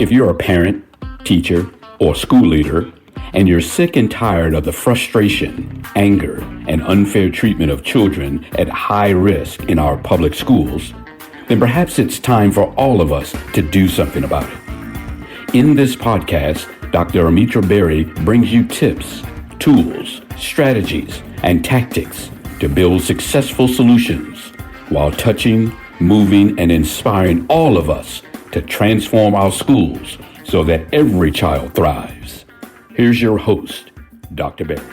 If you're a parent, teacher, or school leader, and you're sick and tired of the frustration, anger, and unfair treatment of children at high risk in our public schools, then perhaps it's time for all of us to do something about it. In this podcast, Dr. Almitra Berry brings you tips, tools, strategies, and tactics to build successful solutions while touching, moving, and inspiring all of us to transform our schools so that every child thrives. Here's your host, Dr. Berry.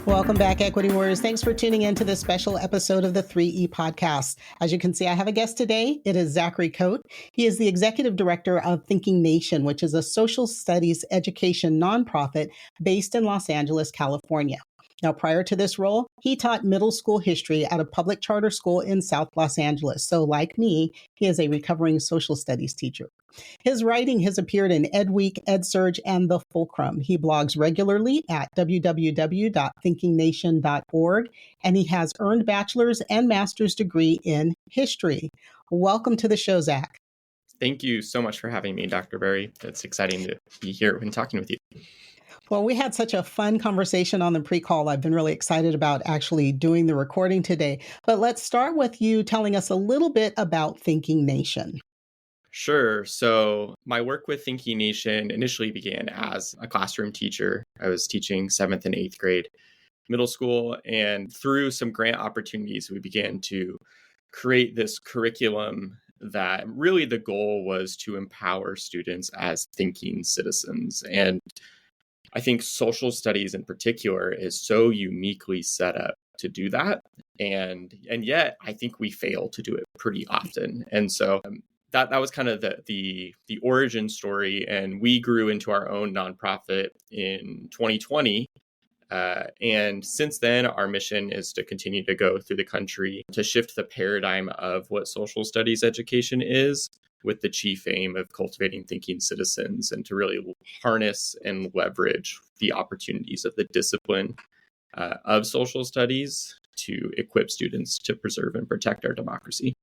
Welcome back, Equity Warriors. Thanks for tuning in to this special episode of the 3E podcast. As you can see, I have a guest today. It is Zachary Cote. He is the executive director of Thinking Nation, which is a social studies education nonprofit based in Los Angeles, California. Now, prior to this role, he taught middle school history at a public charter school in South Los Angeles. So like me, he is a recovering social studies teacher. His writing has appeared in EdWeek, EdSurge, and The Fulcrum. He blogs regularly at www.thinkingnation.org, and he has earned bachelor's and master's degree in history. Welcome to the show, Zach. Thank you so much for having me, Dr. Berry. It's exciting to be here and talking with you. Well, we had such a fun conversation on the pre-call. I've been really excited about actually doing the recording today. But let's start with you telling us a little bit about Thinking Nation. Sure. So my work with Thinking Nation initially began as a classroom teacher. I was teaching 7th and 8th grade middle school. And through some grant opportunities, we began to create this curriculum that really the goal was to empower students as thinking citizens. And I think social studies in particular is so uniquely set up to do that. And yet I think we fail to do it pretty often. And so that was kind of the origin story. And we grew into our own nonprofit in 2020. And since then, our mission is to continue to go through the country to shift the paradigm of what social studies education is, with the chief aim of cultivating thinking citizens and to really harness and leverage the opportunities of the discipline of social studies to equip students to preserve and protect our democracy.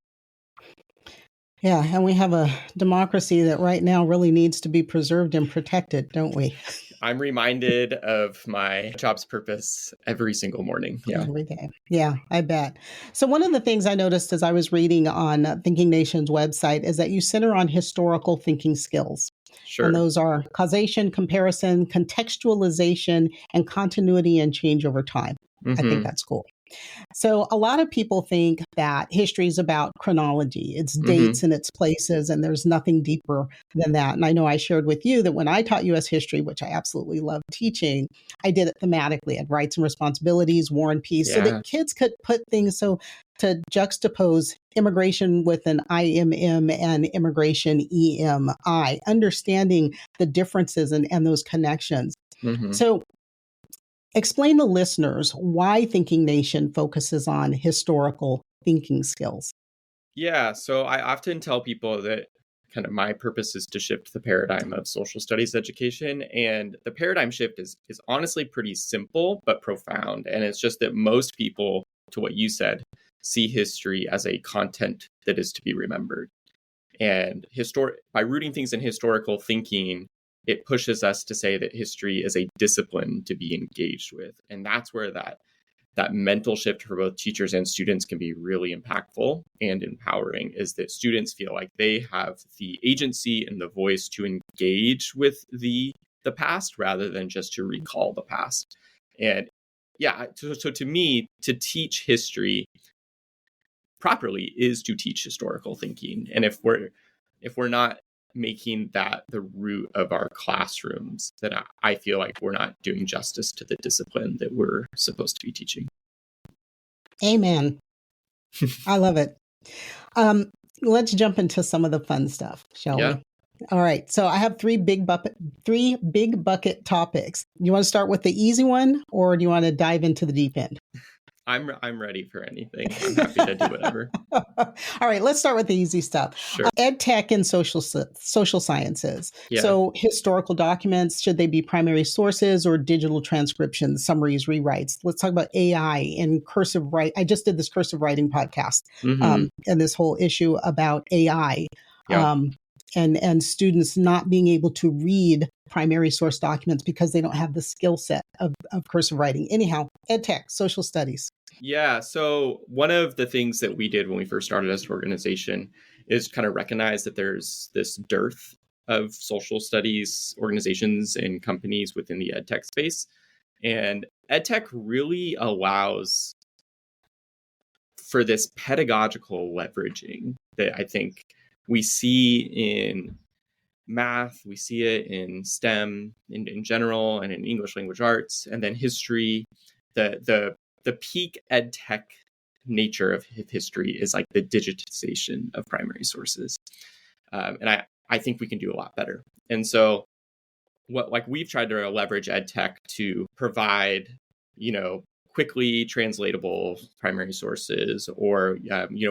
Yeah, and we have a democracy that right now really needs to be preserved and protected, don't we? I'm reminded of my job's purpose every single morning. Yeah. Every day. Yeah, I bet. So one of the things I noticed as I was reading on Thinking Nation's website is that you center on historical thinking skills. Sure. And those are causation, comparison, contextualization, and continuity and change over time. I think that's cool. So a lot of people think that history is about chronology. It's dates and it's places, and there's nothing deeper than that. And I know I shared with you that when I taught U.S. history, which I absolutely love teaching, I did it thematically. I had rights and responsibilities, war and peace, so that kids could put things to juxtapose immigration with an IMM and immigration EMI, understanding the differences and those connections. So explain to listeners why Thinking Nation focuses on historical thinking skills. Yeah, so I often tell people that kind of my purpose is to shift the paradigm of social studies education. And the paradigm shift is honestly pretty simple, but profound. And it's just that most people, to what you said, see history as a content that is to be remembered. And by rooting things in historical thinking, it pushes us to say that history is a discipline to be engaged with. And that's where that mental shift for both teachers and students can be really impactful and empowering, is that students feel like they have the agency and the voice to engage with the past rather than just to recall the past. And yeah, so to me, to teach history properly is to teach historical thinking. And if we're not making that the root of our classrooms, then I feel like we're not doing justice to the discipline that we're supposed to be teaching. Amen. I love it. Let's jump into some of the fun stuff, shall we? All right. So I have three big bucket topics. You want to start with the easy one, or do you want to dive into the deep end? I'm ready for anything. I'm happy to do whatever. All right, let's start with the easy stuff. Sure. Ed tech and social sciences. Yeah. So historical documents, should they be primary sources or digital transcriptions, summaries, rewrites? Let's talk about AI and cursive write. I just did this cursive writing podcast and this whole issue about AI. Yeah. and students not being able to read primary source documents because they don't have the skill set of cursive writing. Anyhow, ed tech, social studies. Yeah. So one of the things that we did when we first started as an organization is kind of recognize that there's this dearth of social studies organizations and companies within the ed tech space. And ed tech really allows for this pedagogical leveraging that I think we see in math, we see it in STEM in general, and in English language arts, and then history. The peak ed tech nature of history is like the digitization of primary sources, and I think we can do a lot better. And so, what we've tried to leverage ed tech to provide, quickly translatable primary sources, or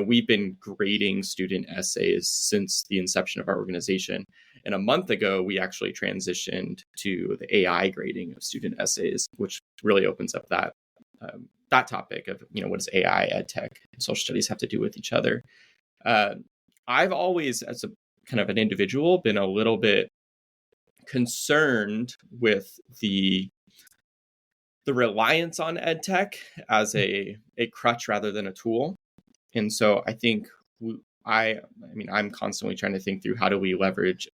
we've been grading student essays since the inception of our organization. And a month ago, we actually transitioned to the AI grading of student essays, which really opens up that topic of, what does AI, ed tech, and social studies have to do with each other? I've always, as a kind of an individual, been a little bit concerned with the reliance on ed tech as a crutch rather than a tool. And so I think I'm constantly trying to think through how do we leverage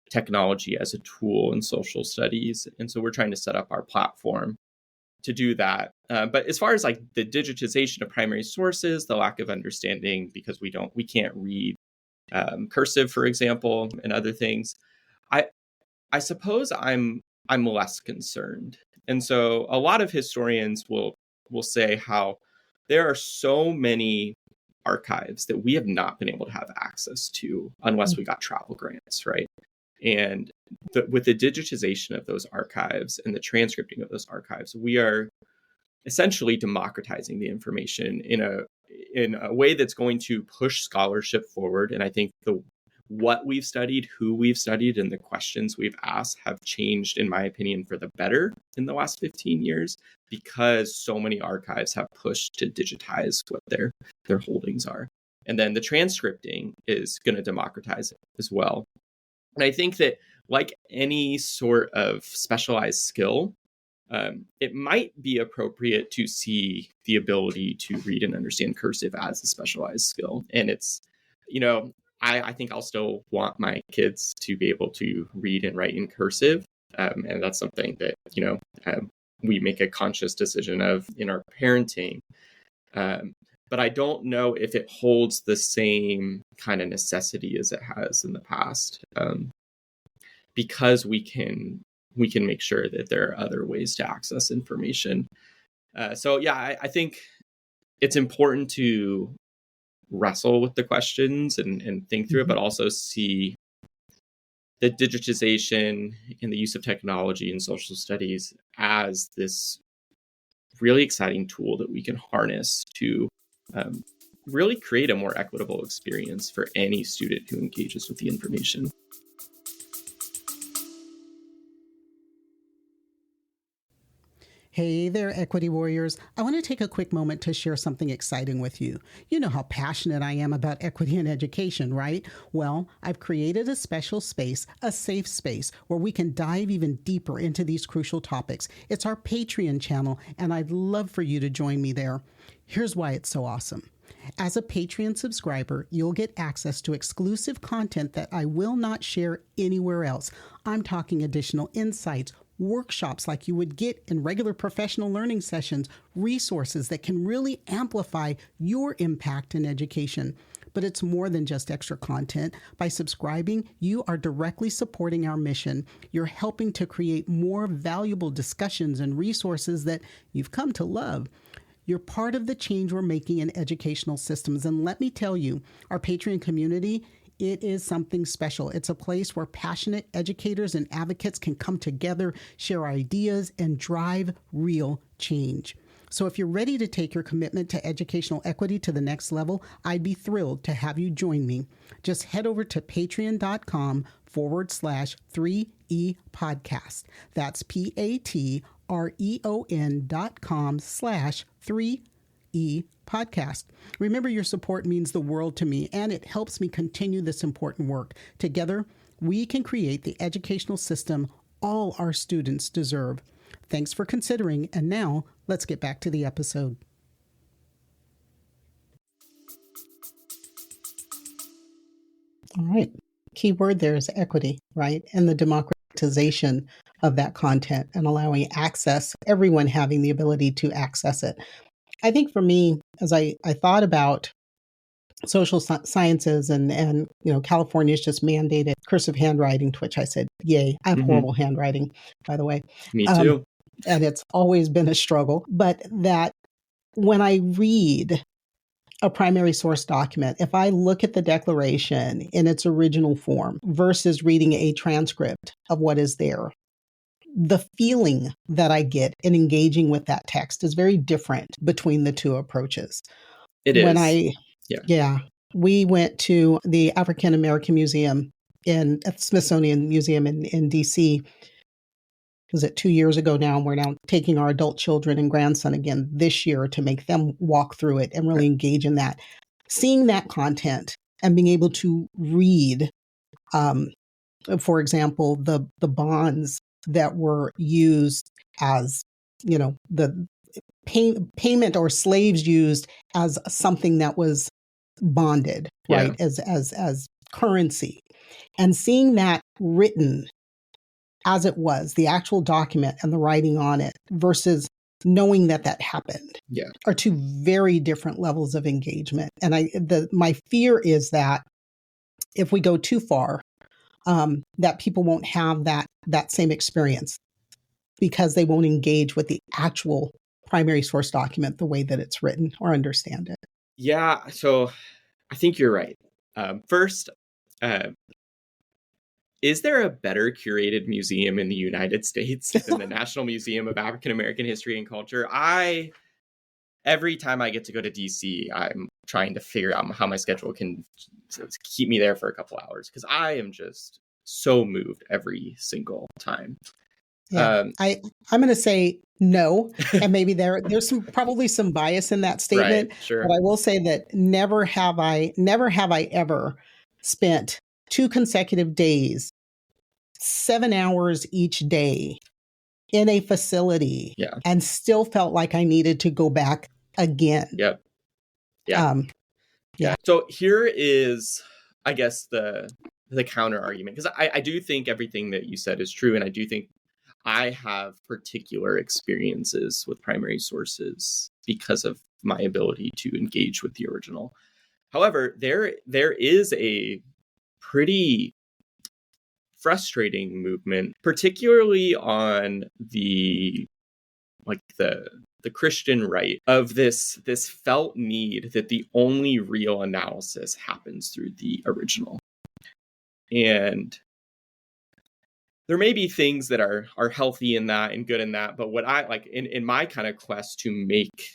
technology as a tool in social studies. And so we're trying to set up our platform to do that. But as far as like the digitization of primary sources, the lack of understanding because we can't read cursive, for example, and other things, I suppose I'm less concerned. And so a lot of historians will say how there are so many archives that we have not been able to have access to unless we got travel grants, right? And with the digitization of those archives and the transcripting of those archives, we are essentially democratizing the information in a way that's going to push scholarship forward. And I think what we've studied, who we've studied, and the questions we've asked have changed, in my opinion, for the better in the last 15 years, because so many archives have pushed to digitize what their holdings are. And then the transcripting is going to democratize it as well. And I think that, like any sort of specialized skill, it might be appropriate to see the ability to read and understand cursive as a specialized skill. And it's, I think I'll still want my kids to be able to read and write in cursive. And that's something that, we make a conscious decision of in our parenting. But I don't know if it holds the same kind of necessity as it has in the past, because we can make sure that there are other ways to access information. I think it's important to wrestle with the questions and think through it, but also see the digitization and the use of technology in social studies as this really exciting tool that we can harness to really create a more equitable experience for any student who engages with the information. Hey there, Equity Warriors. I want to take a quick moment to share something exciting with you. You know how passionate I am about equity in education, right? Well, I've created a special space, a safe space, where we can dive even deeper into these crucial topics. It's our Patreon channel, and I'd love for you to join me there. Here's why it's so awesome. As a Patreon subscriber, you'll get access to exclusive content that I will not share anywhere else. I'm talking additional insights, workshops like you would get in regular professional learning sessions, resources that can really amplify your impact in education. But it's more than just extra content. By subscribing, you are directly supporting our mission. You're helping to create more valuable discussions and resources that you've come to love. You're part of the change we're making in educational systems. And let me tell you, our Patreon community, it is something special. It's a place where passionate educators and advocates can come together, share ideas, and drive real change. So if you're ready to take your commitment to educational equity to the next level, I'd be thrilled to have you join me. Just head over to patreon.com/3E podcast. That's patreon.com/3E podcast. Remember, your support means the world to me, and it helps me continue this important work. Together, we can create the educational system all our students deserve. Thanks for considering, and now let's get back to the episode. All right. Key word there is equity, right? And the democratization of that content and allowing access, everyone having the ability to access it. I think for me, as I thought about social sciences and California's just mandated cursive handwriting, to which I said, yay. I have horrible handwriting, by the way. Me too. And it's always been a struggle. But that when I read a primary source document, if I look at the declaration in its original form versus reading a transcript of what is there, the feeling that I get in engaging with that text is very different between the two approaches. It is. We went to the African American Museum at the Smithsonian Museum in DC. Was it 2 years ago now? And we're now taking our adult children and grandson again this year to make them walk through it and really engage in that. Seeing that content and being able to read, for example, the bonds that were used as, the payment or slaves used as something that was bonded, right? As currency, and seeing that written as it was, the actual document and the writing on it versus knowing that happened are two very different levels of engagement. And my fear is that if we go too far, that people won't have that same experience because they won't engage with the actual primary source document the way that it's written or understand it. Yeah, so I think you're right. First, is there a better curated museum in the United States than the National Museum of African American History and Culture? Every time I get to go to DC, I'm trying to figure out how my schedule can keep me there for a couple hours because I am just so moved every single time. Yeah, I'm going to say no, and maybe there's probably some bias in that statement. Right, sure. But I will say that never have I ever spent 2 consecutive days, 7 hours each day in a facility and still felt like I needed to go back again. Yep. Yeah. So here is, I guess, the counter argument, because I do think everything that you said is true. And I do think I have particular experiences with primary sources because of my ability to engage with the original. However, there is a pretty frustrating movement, particularly on the Christian right, of this felt need that the only real analysis happens through the original. And there may be things that are healthy in that and good in that, but what I like in my kind of quest to make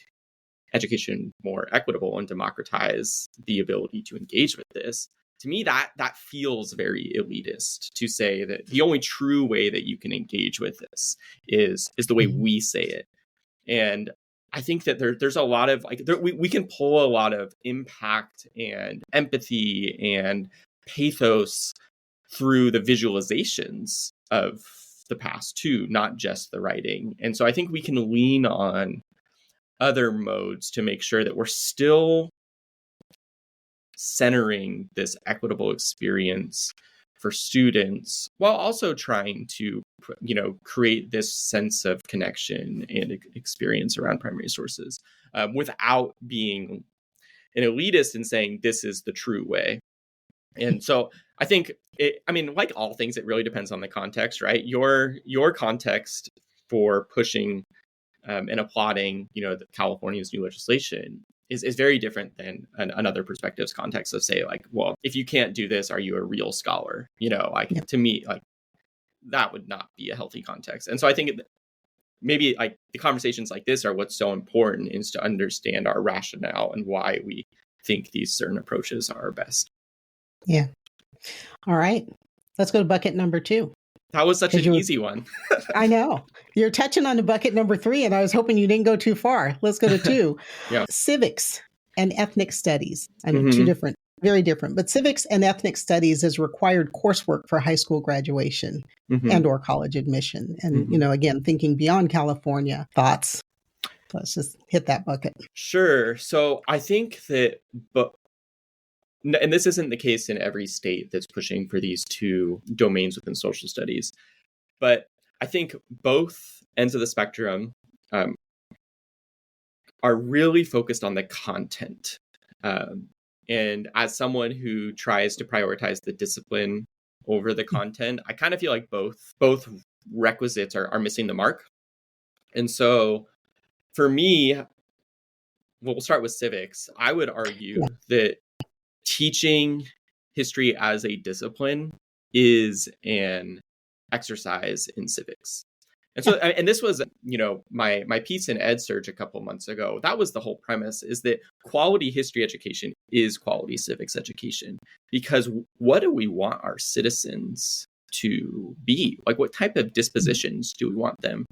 education more equitable and democratize the ability to engage with this, to me, that feels very elitist to say that the only true way that you can engage with this is the way we say it. And I think that there's a lot of we can pull a lot of impact and empathy and pathos through the visualizations of the past too, not just the writing. And so I think we can lean on other modes to make sure that we're still centering this equitable experience for students while also trying to, create this sense of connection and experience around primary sources without being an elitist and saying this is the true way. And so I think, like all things, it really depends on the context, right? Your context for pushing and applauding, California's new legislation is very different than another perspective's context of say, like, well, if you can't do this, are you a real scholar? To me, like, that would not be a healthy context. And so I think maybe like the conversations like this are what's so important, is to understand our rationale and why we think these certain approaches are best. Yeah. All right. Let's go to bucket number 2. That was such an You easy one. I know. You're touching on the bucket number 3, and I was hoping you didn't go too far. Let's go to 2. Yeah. Civics and ethnic studies. I know, Mhm. 2 different, very different. But civics and ethnic studies is required coursework for high school graduation Mhm. and or college admission. And, Mhm. Again, thinking beyond California, thoughts. Let's just hit that bucket. Sure. So I think that, and this isn't the case in every state that's pushing for these 2 domains within social studies, but I think both ends of the spectrum are really focused on the content. And as someone who tries to prioritize the discipline over the content, I kind of feel like both requisites are missing the mark. And so for me, we'll start with civics. I would argue that teaching history as a discipline is an exercise in civics. And so, and this was, my piece in EdSurge a couple months ago. That was the whole premise, is that quality history education is quality civics education. Because what do we want our citizens to be? Like, what type of dispositions do we want them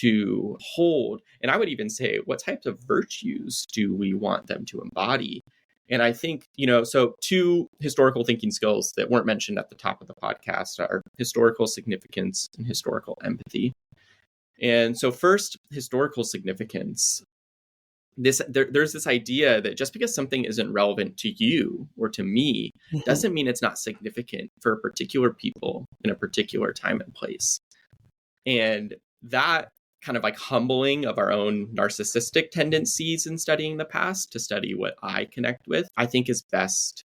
to hold? And I would even say, what types of virtues do we want them to embody? And I think, so 2 historical thinking skills that weren't mentioned at the top of the podcast are historical significance and historical empathy. And so first, historical significance. There's this idea that just because something isn't relevant to you or to me doesn't mean it's not significant for a particular people in a particular time and place. And that kind of like humbling of our own narcissistic tendencies in studying the past to study what I connect with, I think is best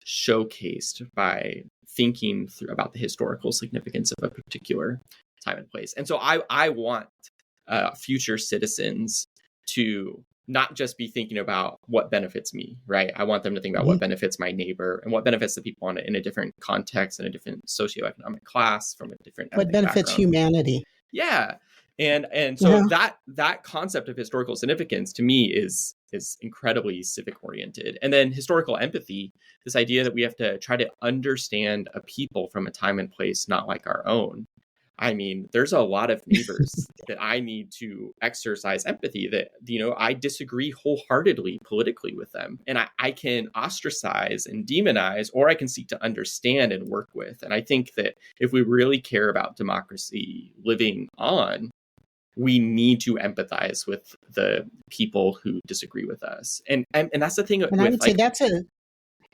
showcased by thinking about the historical significance of a particular time and place. And so I want future citizens to not just be thinking about what benefits me, right? I want them to think about what benefits my neighbor and what benefits the people in a different context, in a different socioeconomic class, from a different What ethnic benefits background. humanity? Yeah. And so that concept of historical significance to me is incredibly civic oriented. And then historical empathy, this idea that we have to try to understand a people from a time and place not like our own. I mean, there's a lot of neighbors that I need to exercise empathy that, I disagree wholeheartedly politically with them. And I can ostracize and demonize, or I can seek to understand and work with. And I think that if we really care about democracy living on, we need to empathize with the people who disagree with us. And that's the thing. And I would say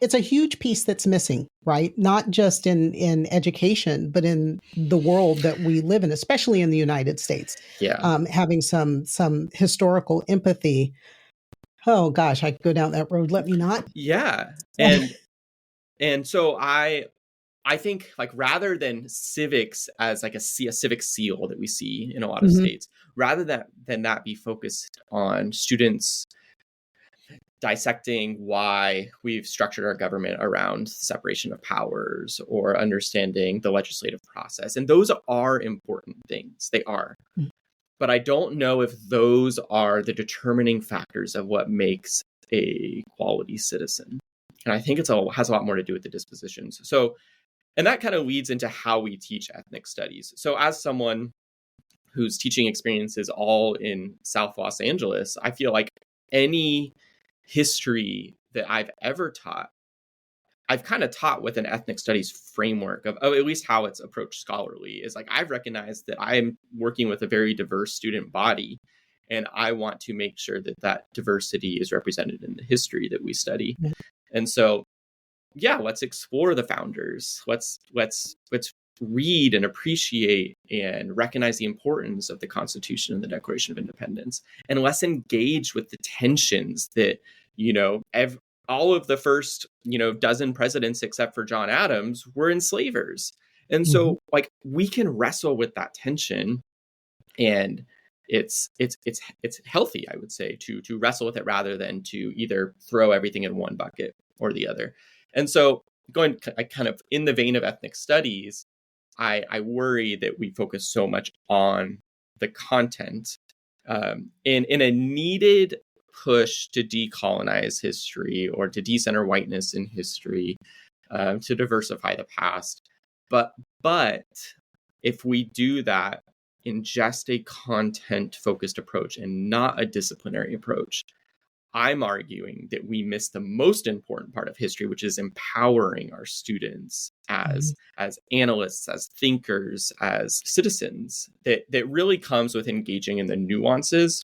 it's a huge piece that's missing, right? Not just in education, but in the world that we live in, especially in the United States. Yeah. Having some historical empathy. Oh gosh, I could go down that road. Let me not. Yeah. And so I think, like, rather than civics as like a civic seal that we see in a lot of states, rather than that be focused on students dissecting why we've structured our government around separation of powers or understanding the legislative process. And those are important things. They are. But I don't know if those are the determining factors of what makes a quality citizen. And I think has a lot more to do with the dispositions. So, and that kind of leads into how we teach ethnic studies. So as someone whose teaching experience is all in South Los Angeles, I feel like any history that I've ever taught, I've kind of taught with an ethnic studies framework of at least how it's approached scholarly. Is like, I've recognized that I'm working with a very diverse student body, and I want to make sure that that diversity is represented in the history that we study. And so, let's explore the founders. Let's read and appreciate and recognize the importance of the Constitution and the Declaration of Independence, and let's engage with the tensions that, all of the first, dozen presidents except for John Adams were enslavers. And so, like, we can wrestle with that tension, and it's healthy, I would say, to wrestle with it rather than to either throw everything in one bucket or the other. And so, going kind of in the vein of ethnic studies, I worry that we focus so much on the content in a needed push to decolonize history or to decenter whiteness in history, to diversify the past. But if we do that in just a content-focused approach and not a disciplinary approach, I'm arguing that we miss the most important part of history, which is empowering our students as analysts, as thinkers, as citizens. That really comes with engaging in the nuances.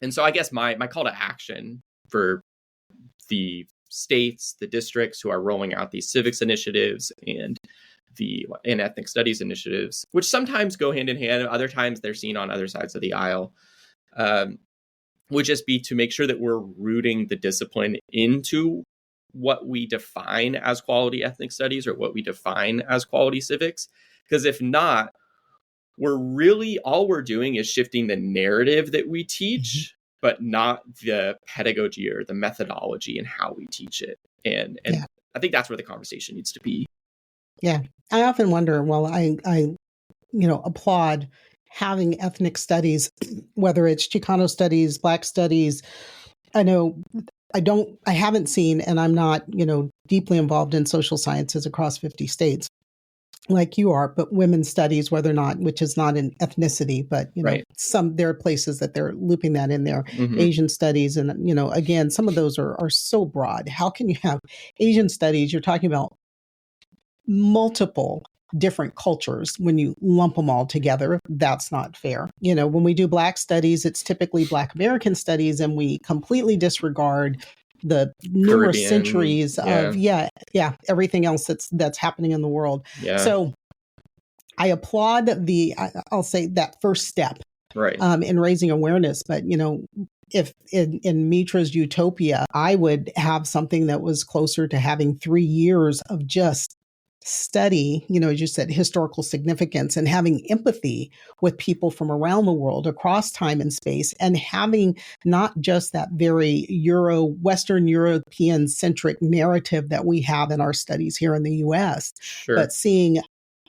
And so I guess my call to action for the states, the districts who are rolling out these civics initiatives and ethnic studies initiatives, which sometimes go hand in hand, other times they're seen on other sides of the aisle, would just be to make sure that we're rooting the discipline into what we define as quality ethnic studies or what we define as quality civics. Because if not, all we're doing is shifting the narrative that we teach, but not the pedagogy or the methodology and how we teach it. And I think that's where the conversation needs to be. Yeah. I often wonder, well, I applaud having ethnic studies, whether it's Chicano studies, Black studies. I know I haven't seen, and I'm not, deeply involved in social sciences across 50 states like you are, but women's studies, whether or not, which is not an ethnicity, but, right. there are places that they're looping that in there, Asian studies. And, again, some of those are so broad. How can you have Asian studies? You're talking about multiple different cultures. When you lump them all together, that's not fair. When we do Black studies, it's typically Black American studies, and we completely disregard the numerous Caribbean, centuries of everything else that's happening in the world. Yeah. So I applaud I'll say that first step, right, in raising awareness. But if in Mitra's utopia, I would have something that was closer to having 3 years of just study, as you said, historical significance, and having empathy with people from around the world across time and space, and having not just that very Western European centric narrative that we have in our studies here in the US, but seeing,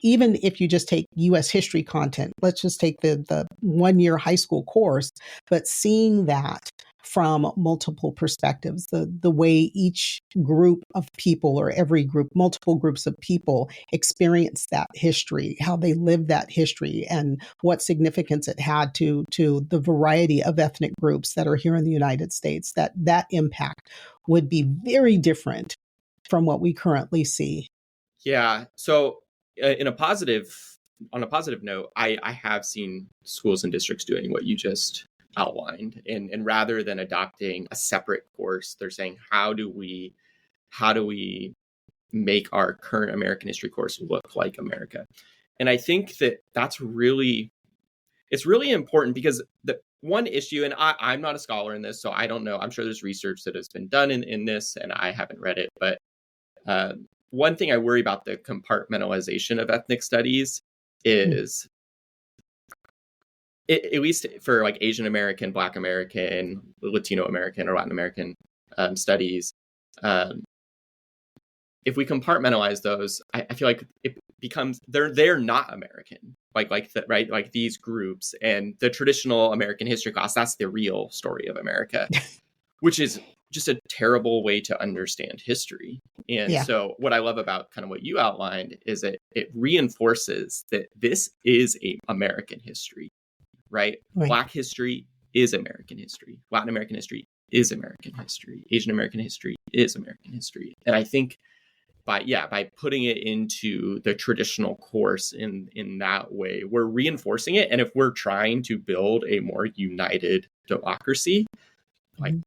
even if you just take US history content, let's just take the 1-year high school course, but seeing that from multiple perspectives, the way each group of people, or every group, multiple groups of people experience that history, how they lived that history, and what significance it had to the variety of ethnic groups that are here in the United States, that impact would be very different from what we currently see. Yeah. So on a positive note, I have seen schools and districts doing what you just outlined, and rather than adopting a separate course, they're saying, how do we make our current American history course look like America? And I think it's really important, because the one issue, and I'm not a scholar in this, so I don't know, I'm sure there's research that has been done in this, and I haven't read it, but one thing I worry about the compartmentalization of ethnic studies is, at least for like Asian American, Black American, Latino American, or Latin American studies, if we compartmentalize those, I feel like it becomes they're not American, like these groups, and the traditional American history class, that's the real story of America, which is just a terrible way to understand history. And so what I love about kind of what you outlined is that it reinforces that this is a American history. Right? Black history is American history. Latin American history is American history. Asian American history is American history. And I think by putting it into the traditional course in that way, we're reinforcing it. And if we're trying to build a more united democracy,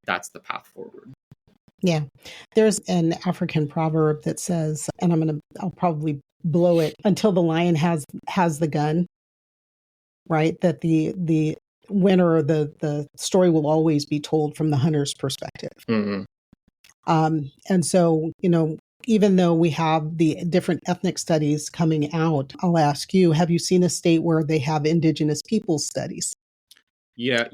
that's the path forward. Yeah. There's an African proverb that says, and I'll probably blow it, until the lion has the gun. Right? That the winner, or the story will always be told from the hunter's perspective. And so, even though we have the different ethnic studies coming out, I'll ask you, have you seen a state where they have indigenous peoples studies? Yeah,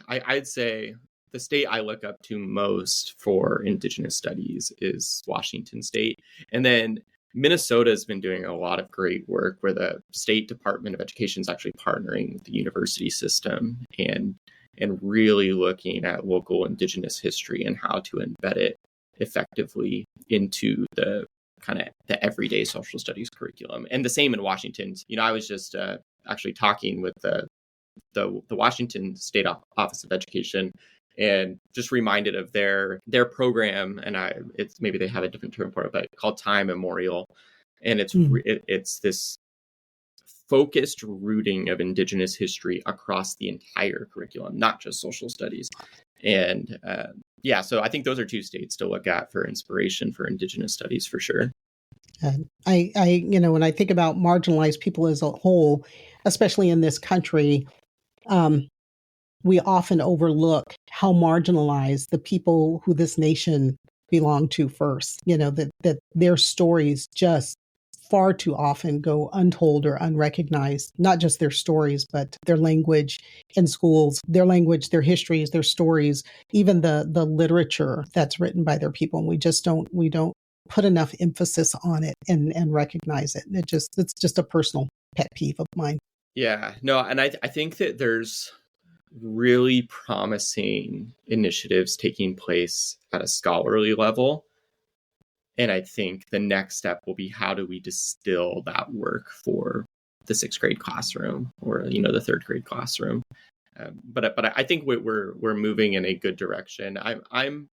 I'd say the state I look up to most for indigenous studies is Washington State. And then Minnesota has been doing a lot of great work, where the State Department of Education is actually partnering with the university system and really looking at local indigenous history and how to embed it effectively into the kind of the everyday social studies curriculum. And the same in Washington. I was just actually talking with the Washington State Office of Education, and just reminded of their program. And it's maybe they have a different term for it, but called Time Memorial. And it's this focused rooting of Indigenous history across the entire curriculum, not just social studies. And so I think those are two states to look at for inspiration for Indigenous studies for sure. And when I think about marginalized people as a whole, especially in this country, we often overlook how marginalized the people who this nation belong to first. That their stories just far too often go untold or unrecognized. Not just their stories, but their language in schools, their language, their histories, their stories, even the literature that's written by their people. And we don't put enough emphasis on it and recognize it. It's just a personal pet peeve of mine. Yeah, no, and I think that there's really promising initiatives taking place at a scholarly level. And I think the next step will be, how do we distill that work for the 6th grade classroom or, the 3rd grade classroom? But I think we're moving in a good direction. I'm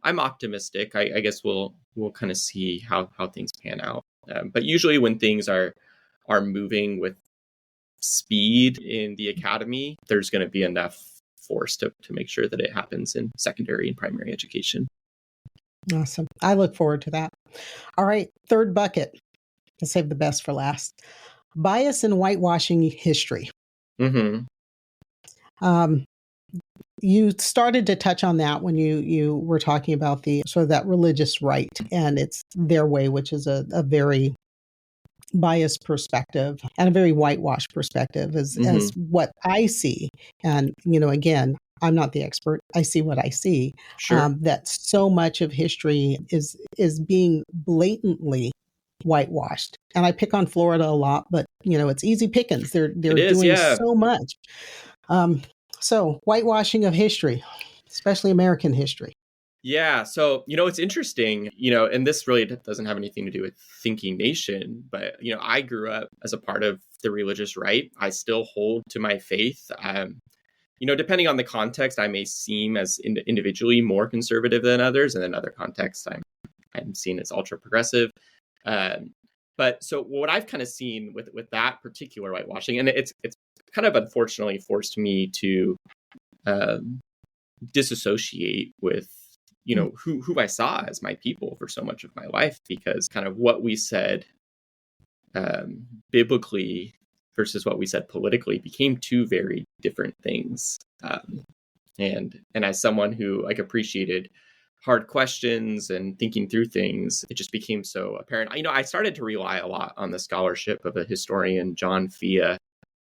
optimistic. I guess we'll kind of see how things pan out. But usually when things are moving with speed in the academy, there's going to be enough force to make sure that it happens in secondary and primary education. Awesome. I look forward to that. All right. 3rd bucket. Let's save the best for last. Bias in whitewashing history. Mm-hmm. You started to touch on that when you were talking about the sort of that religious right, and it's their way, which is a very biased perspective and a very whitewashed perspective as what I see. And, again, I'm not the expert. I see what I see. Sure. That so much of history is being blatantly whitewashed. And I pick on Florida a lot, but it's easy pickings. They're doing so much. So whitewashing of history, especially American history. Yeah. So, it's interesting, and this really doesn't have anything to do with Thinking Nation, but, I grew up as a part of the religious right. I still hold to my faith. Depending on the context, I may seem as individually more conservative than others. And in other contexts, I'm seen as ultra progressive. But so what I've kind of seen with that particular whitewashing, and it's kind of unfortunately forced me to disassociate with who I saw as my people for so much of my life, because kind of what we said biblically versus what we said politically became two very different things. And as someone who appreciated hard questions and thinking through things, it just became so apparent. I started to rely a lot on the scholarship of a historian, John Fia.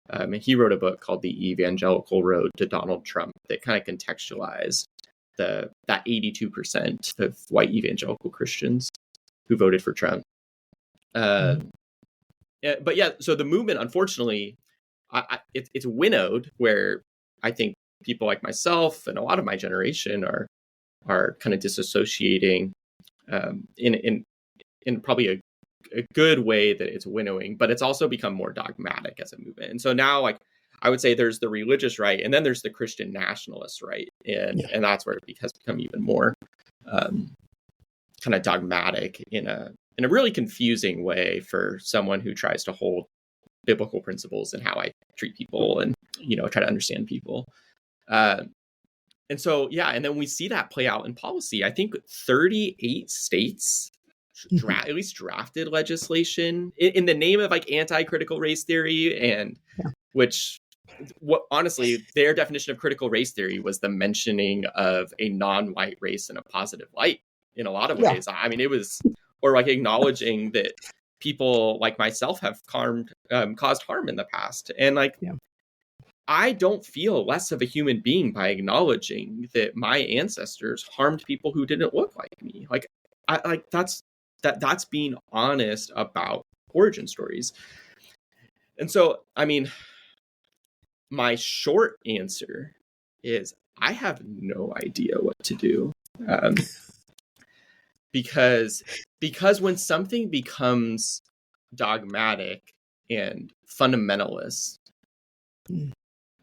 And he wrote a book called The Evangelical Road to Donald Trump that kind of contextualized that 82% of white evangelical Christians who voted for Trump. But yeah, so the movement, unfortunately, it's winnowed, where I think people like myself and a lot of my generation are kind of disassociating in probably a good way that it's winnowing, but it's also become more dogmatic as a movement. And so now, I would say there's the religious right, and then there's the Christian nationalist right, and that's where it has become even more kind of dogmatic in a really confusing way for someone who tries to hold biblical principles in how I treat people and try to understand people. And so and then we see that play out in policy. I think 38 states at least drafted legislation in the name of anti-critical race theory, and honestly, their definition of critical race theory was the mentioning of a non-white race in a positive light in a lot of ways. I mean, it was, or acknowledging that people like myself have caused harm in the past. And I don't feel less of a human being by acknowledging that my ancestors harmed people who didn't look like me. That's being honest about origin stories. And so, I mean, my short answer is I have no idea what to do, because Because when something becomes dogmatic and fundamentalist,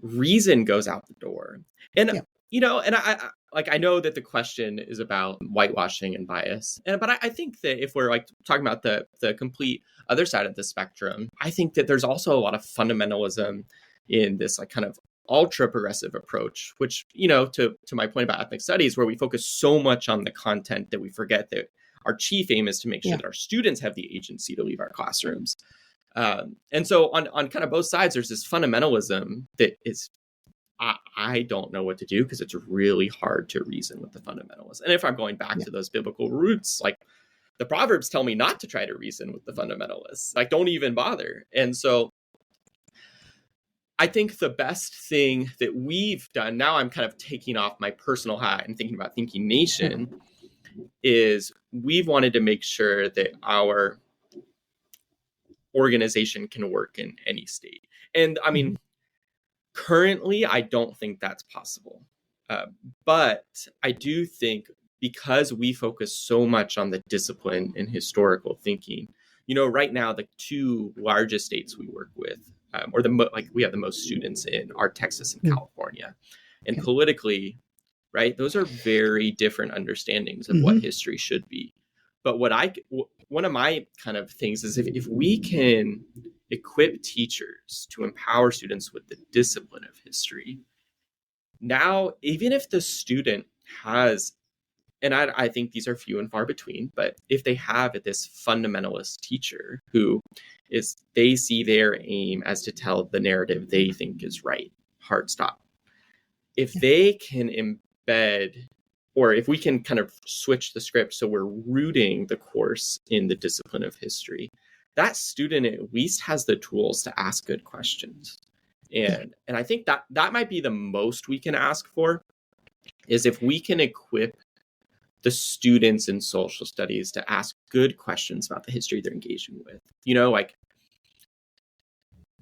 reason goes out the door. And and I know that the question is about whitewashing and bias, but I think that if we're like talking about the complete other side of the spectrum, I think that there's also a lot of fundamentalism in this like kind of ultra progressive approach, which, to my point about ethnic studies, where we focus so much on the content that we forget that our chief aim is to make sure that our students have the agency to leave our classrooms. And so on kind of both sides, there's this fundamentalism that is, I don't know what to do because it's really hard to reason with the fundamentalists. And if I'm going back to those biblical roots, like the Proverbs tell me not to try to reason with the fundamentalists, like don't even bother. And so I think the best thing that we've done, now I'm kind of taking off my personal hat and thinking about Thinking Nation, is we've wanted to make sure that our organization can work in any state. And I mean, currently, I don't think that's possible. But I do think because we focus so much on the discipline and historical thinking, right now, the two largest states we work with, or we have the most students in, are Texas and California. And politically, right, those are very different understandings of what history should be. But one of my kind of things is if we can equip teachers to empower students with the discipline of history, now, even if the student has, and I think these are few and far between, but if they have this fundamentalist teacher who they see their aim as to tell the narrative they think is right, hard stop. If they can embed, or if we can kind of switch the script so we're rooting the course in the discipline of history, that student at least has the tools to ask good questions. And I think that might be the most we can ask for, is if we can equip the students in social studies to ask good questions about the history they're engaging with. Like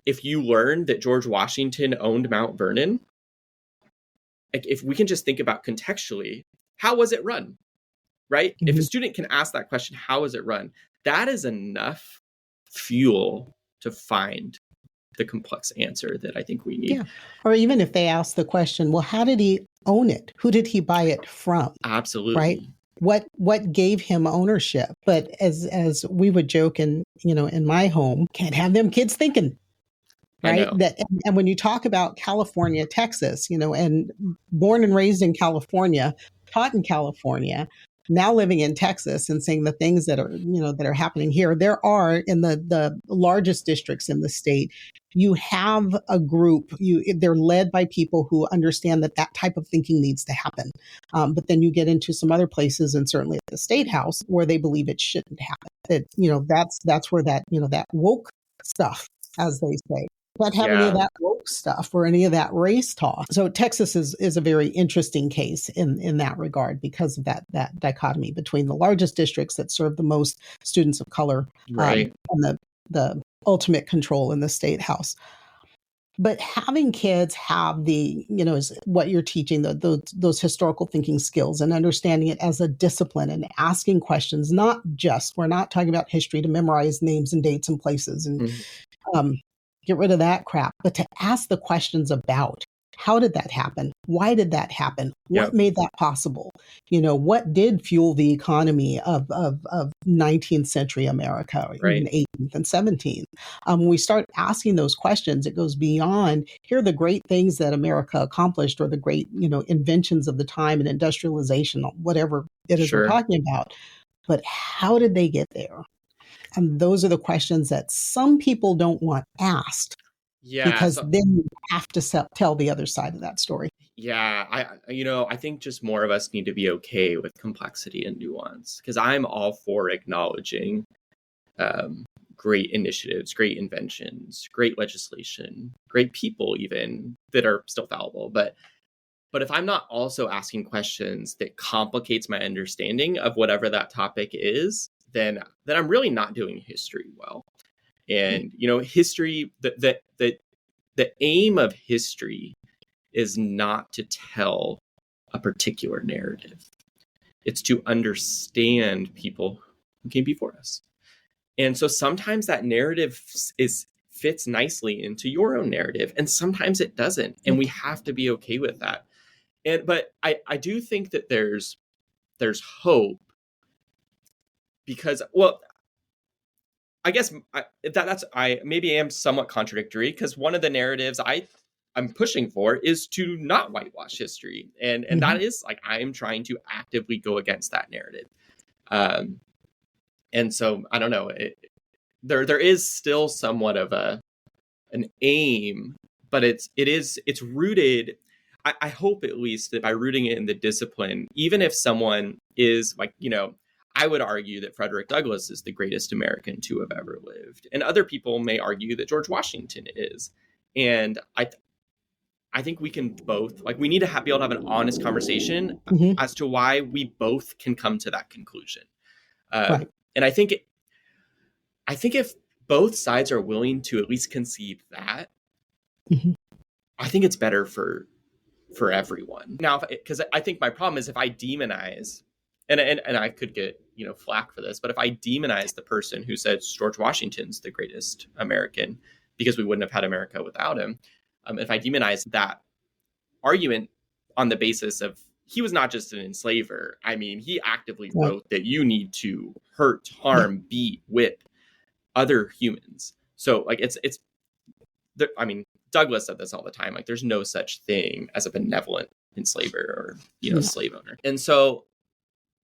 if you learn that George Washington owned Mount Vernon, like if we can just think about contextually, how was it run? Right? If a student can ask that question, how was it run? That is enough fuel to find the complex answer that I think we need. Yeah. Or even if they ask the question, well, how did he own it? Who did he buy it from? Absolutely. Right? What gave him ownership? But as we would joke in my home, can't have them kids thinking. Right. And when you talk about California, Texas, and born and raised in California, taught in California, now living in Texas and seeing the things that are happening here, there are in the largest districts in the state, you have a group, they're led by people who understand that type of thinking needs to happen. But then you get into some other places, and certainly at the State House, where they believe it shouldn't happen. That, that's where that woke stuff, as they say, can't have any of that woke stuff or any of that race talk. So Texas is a very interesting case in that regard because of that dichotomy between the largest districts that serve the most students of color, and the ultimate control in the State House. But having kids have is what you're teaching, those historical thinking skills and understanding it as a discipline and asking questions, we're not talking about history to memorize names and dates and places and get rid of that crap, but to ask the questions about how did that happen? Why did that happen? What made that possible? What did fuel the economy of 19th century America, or even 18th and 17th? When we start asking those questions, it goes beyond, here are the great things that America accomplished, or the great, inventions of the time and industrialization, whatever it is we're talking about. But how did they get there? And those are the questions that some people don't want asked, because then you have to tell the other side of that story. Yeah, I think just more of us need to be okay with complexity and nuance, because I'm all for acknowledging great initiatives, great inventions, great legislation, great people even that are still fallible. But if I'm not also asking questions that complicates my understanding of whatever that topic is, then I'm really not doing history well. And history, the aim of history is not to tell a particular narrative. It's to understand people who came before us. And so sometimes that narrative fits nicely into your own narrative, and sometimes it doesn't. And we have to be okay with that. But I do think that there's hope, because, well, I guess I maybe am somewhat contradictory, because one of the narratives I'm pushing for is to not whitewash history. And that is like, I am trying to actively go against that narrative. And so I don't know, there is still somewhat of an aim, but it's rooted. I hope, at least, that by rooting it in the discipline, even if someone is like, I would argue that Frederick Douglass is the greatest American to have ever lived, and other people may argue that George Washington is. And I think we can both, like, we need to be able to have an honest conversation as to why we both can come to that conclusion. Right. And I think if both sides are willing to at least concede that, I think it's better for everyone. Now, because I think my problem is if I demonize, and I could get flack for this, but if I demonize the person who says George Washington's the greatest American because we wouldn't have had America without him, if I demonize that argument on the basis of he was not just an enslaver, I mean, he actively wrote that you need to hurt, harm, beat, whip other humans. So like it's I mean, Douglass said this all the time, like there's no such thing as a benevolent enslaver or slave owner. And so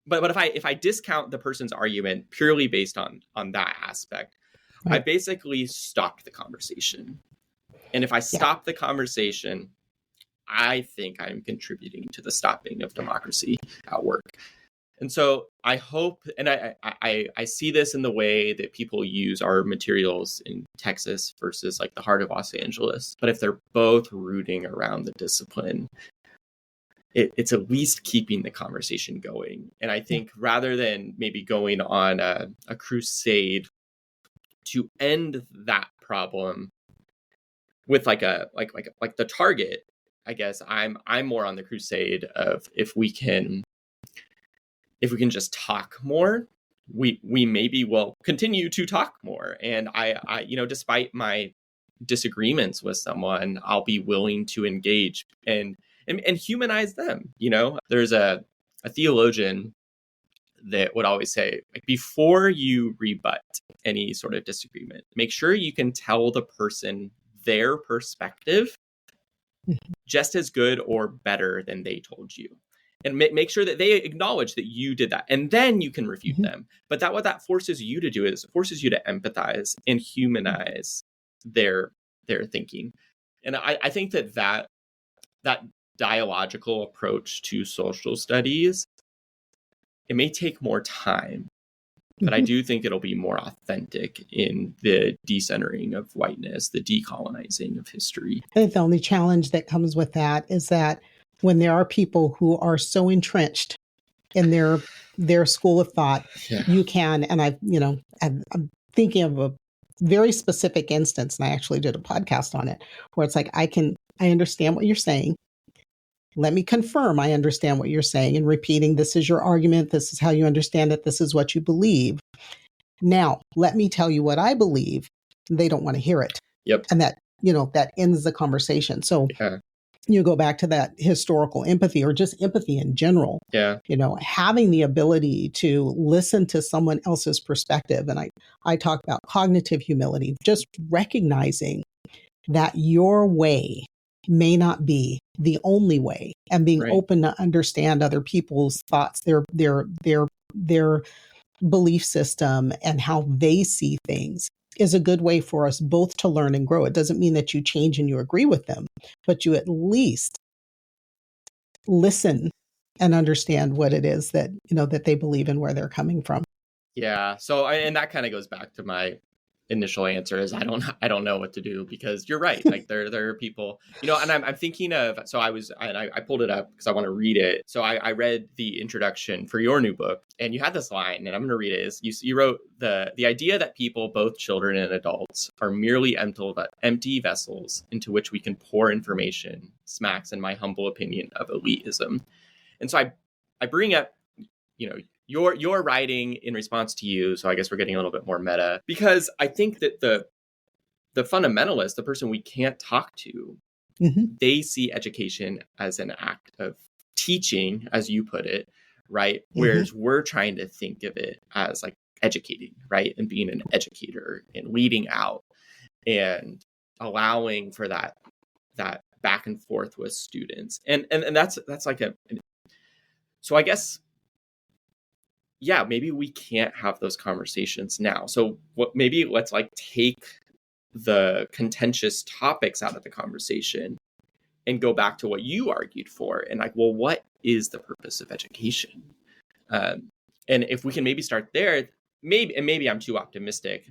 but if I discount the person's argument purely based on that aspect, I basically stopped the conversation. And if I stop the conversation, I think I'm contributing to the stopping of democracy at work. And so I hope, and I see this in the way that people use our materials in Texas versus like the heart of Los Angeles. But if they're both rooting around the discipline, it's at least keeping the conversation going. And I think rather than maybe going on a crusade to end that problem with like the target, I guess I'm more on the crusade of if we can just talk more, we maybe will continue to talk more. And I despite my disagreements with someone, I'll be willing to engage and humanize them. There's a theologian that would always say, like, before you rebut any sort of disagreement, make sure you can tell the person their perspective just as good or better than they told you. And make sure that they acknowledge that you did that. And then you can refute them. But what that forces you to do is it forces you to empathize and humanize their thinking. And I think that dialogical approach to social studies, it may take more time, but I do think it'll be more authentic in the decentering of whiteness, the decolonizing of history. I think the only challenge that comes with that is that when there are people who are so entrenched in their school of thought, you can, and I'm thinking of a very specific instance, and I actually did a podcast on it, where it's like, I understand what you're saying. Let me confirm I understand what you're saying, and repeating, this is your argument, this is how you understand it, this is what you believe. Now, let me tell you what I believe. They don't want to hear it. Yep. And that ends the conversation. So you go back to that historical empathy, or just empathy in general. Yeah. Having the ability to listen to someone else's perspective. And I talk about cognitive humility, just recognizing that your way may not be the only way, and being open to understand other people's thoughts, their belief system, and how they see things is a good way for us both to learn and grow. It doesn't mean that you change and you agree with them, but you at least listen and understand what it is that, that they believe and where they're coming from. Yeah. So, and that kind of goes back to my initial answer is I don't know what to do, because you're right. Like there are people, and I'm thinking of, so I pulled it up because I want to read it. So I read the introduction for your new book, and you had this line, and I'm going to read it. Is you wrote the idea that people, both children and adults, are merely empty vessels into which we can pour information smacks, in my humble opinion, of elitism. And so I bring up, you're writing in response to you. So I guess we're getting a little bit more meta, because I think that the fundamentalist, the person we can't talk to, they see education as an act of teaching, as you put it, right? Whereas we're trying to think of it as like educating, right? And being an educator and leading out and allowing for that back and forth with students. And that's like so I guess, yeah, maybe we can't have those conversations now. So maybe let's like take the contentious topics out of the conversation and go back to what you argued for, and like, well, what is the purpose of education? And if we can maybe start there, maybe I'm too optimistic,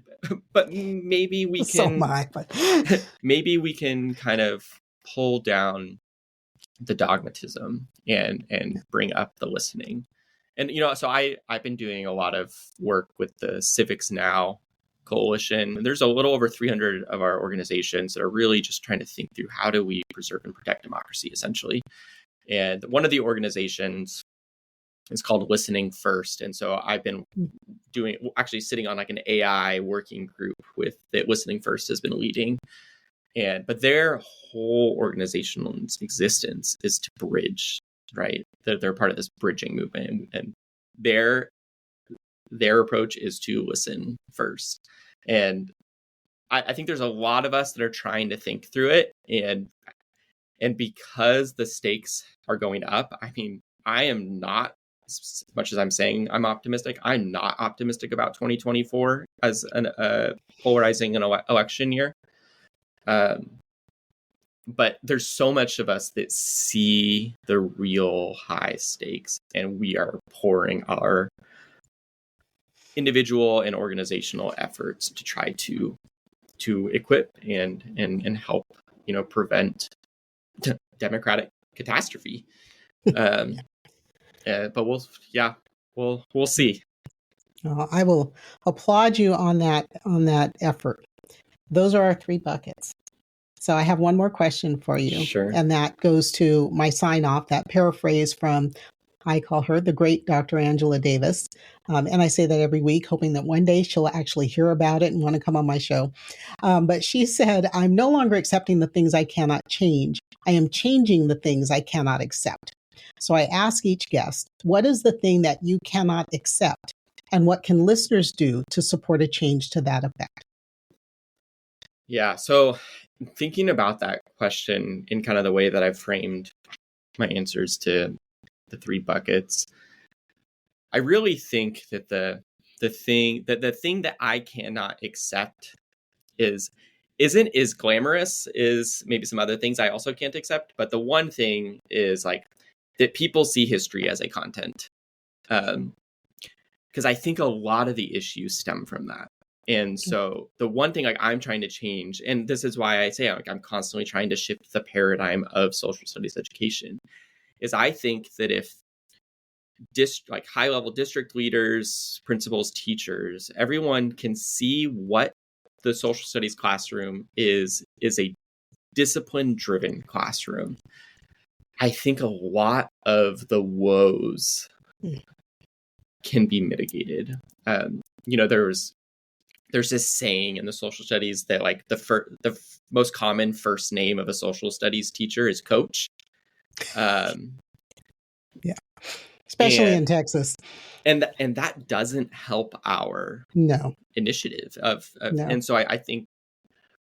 but maybe we can. So am I, but maybe we can kind of pull down the dogmatism and bring up the listening. And so I've been doing a lot of work with the Civics Now Coalition. There's a little over 300 of our organizations that are really just trying to think through how do we preserve and protect democracy, essentially. And one of the organizations is called Listening First. And so I've been sitting on like an AI working group with that Listening First has been leading. But their whole organizational existence is to bridge, right? They're part of this bridging movement, and their approach is to listen first. And I think there's a lot of us that are trying to think through it, and because the stakes are going up, I mean, I am not, as much as I'm saying I'm optimistic, I'm not optimistic about 2024 as a polarizing election year. But there's so much of us that see the real high stakes, and we are pouring our individual and organizational efforts to try to equip and help, prevent democratic catastrophe. But we'll see. I will applaud you on that effort. Those are our 3 buckets. So I have one more question for you. Sure. And that goes to my sign off, that paraphrase from, I call her the great Dr. Angela Davis. And I say that every week, hoping that one day she'll actually hear about it and want to come on my show. But she said, I'm no longer accepting the things I cannot change. I am changing the things I cannot accept. So I ask each guest, what is the thing that you cannot accept? And what can listeners do to support a change to that effect? Yeah. So thinking about that question in kind of the way that I've framed my answers to the 3 buckets, I really think that the thing that I cannot accept isn't as glamorous as maybe some other things I also can't accept. But the one thing is like that people see history as a content, because I think a lot of the issues stem from that. And so the one thing like I'm trying to change, and this is why I say I'm constantly trying to shift the paradigm of social studies education, is I think that if high level district leaders, principals, teachers, everyone can see what the social studies classroom is a discipline driven classroom, I think a lot of the woes can be mitigated. There's this saying in the social studies that like the most common first name of a social studies teacher is coach. Yeah, especially in Texas. And that doesn't help our initiative no. And so I think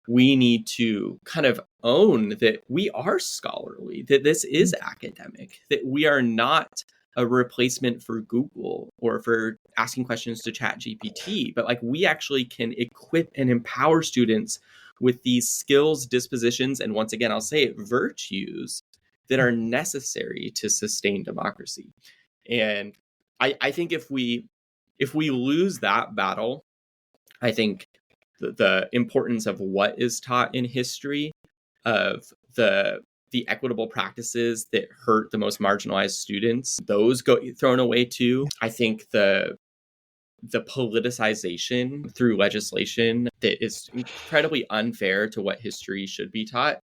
we need to kind of own that we are scholarly, that this is academic, that we are not a replacement for Google or for asking questions to ChatGPT, but like we actually can equip and empower students with these skills, dispositions, and once again, I'll say it, virtues that are necessary to sustain democracy. And I think if we lose that battle, I think the importance of what is taught in history, of the equitable practices that hurt the most marginalized students, those go thrown away too. I think the politicization through legislation that is incredibly unfair to what history should be taught,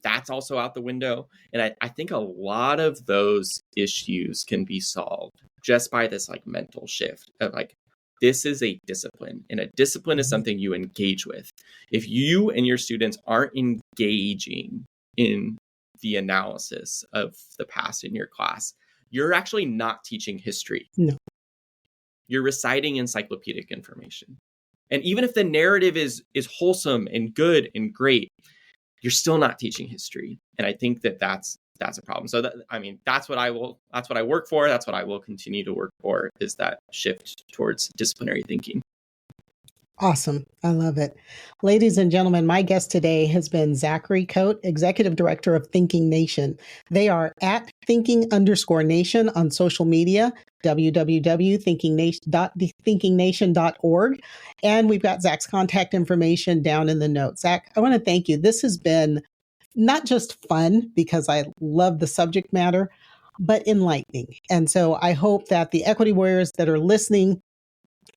that's also out the window. And I think a lot of those issues can be solved just by this like mental shift of like, this is a discipline, and a discipline is something you engage with. If you and your students aren't engaging in the analysis of the past in your class, you're actually not teaching history. No. You're reciting encyclopedic information. And even if the narrative is wholesome and good and great, you're still not teaching history. And I think that's a problem. So that's what I work for. That's what I will continue to work for, is that shift towards disciplinary thinking. Awesome. I love it. Ladies and gentlemen, my guest today has been Zachary Cote, Executive Director of Thinking Nation. They are at thinking_nation on social media, www.thinkingnation.org. And we've got Zach's contact information down in the notes. Zach, I want to thank you. This has been not just fun, because I love the subject matter, but enlightening. And so I hope that the equity warriors that are listening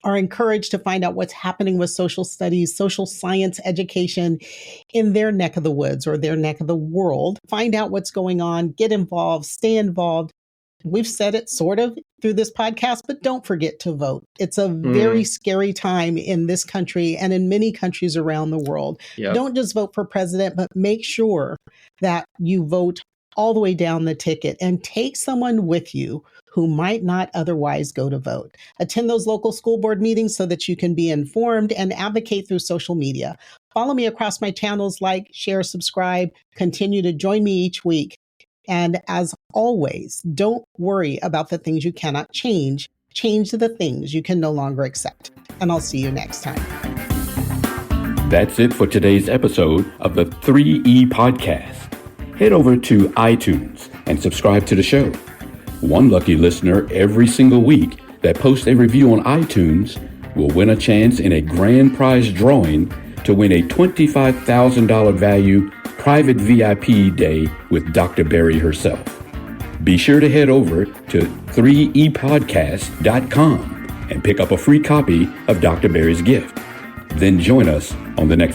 are encouraged to find out what's happening with social studies, social science education in their neck of the woods or their neck of the world. Find out what's going on, get involved, stay involved. We've said it sort of through this podcast, but don't forget to vote. It's a very scary time in this country and in many countries around the world. Yep. Don't just vote for president, but make sure that you vote all the way down the ticket and take someone with you who might not otherwise go to vote. Attend those local school board meetings so that you can be informed, and advocate through social media. Follow me across my channels, like, share, subscribe, continue to join me each week. And as always, don't worry about the things you cannot change. Change the things you can no longer accept. And I'll see you next time. That's it for today's episode of the 3E Podcast. Head over to iTunes and subscribe to the show. One lucky listener every single week that posts a review on iTunes will win a chance in a grand prize drawing to win a $25,000 value private VIP day with Dr. Berry herself. Be sure to head over to 3epodcast.com and pick up a free copy of Dr. Berry's gift. Then join us on the next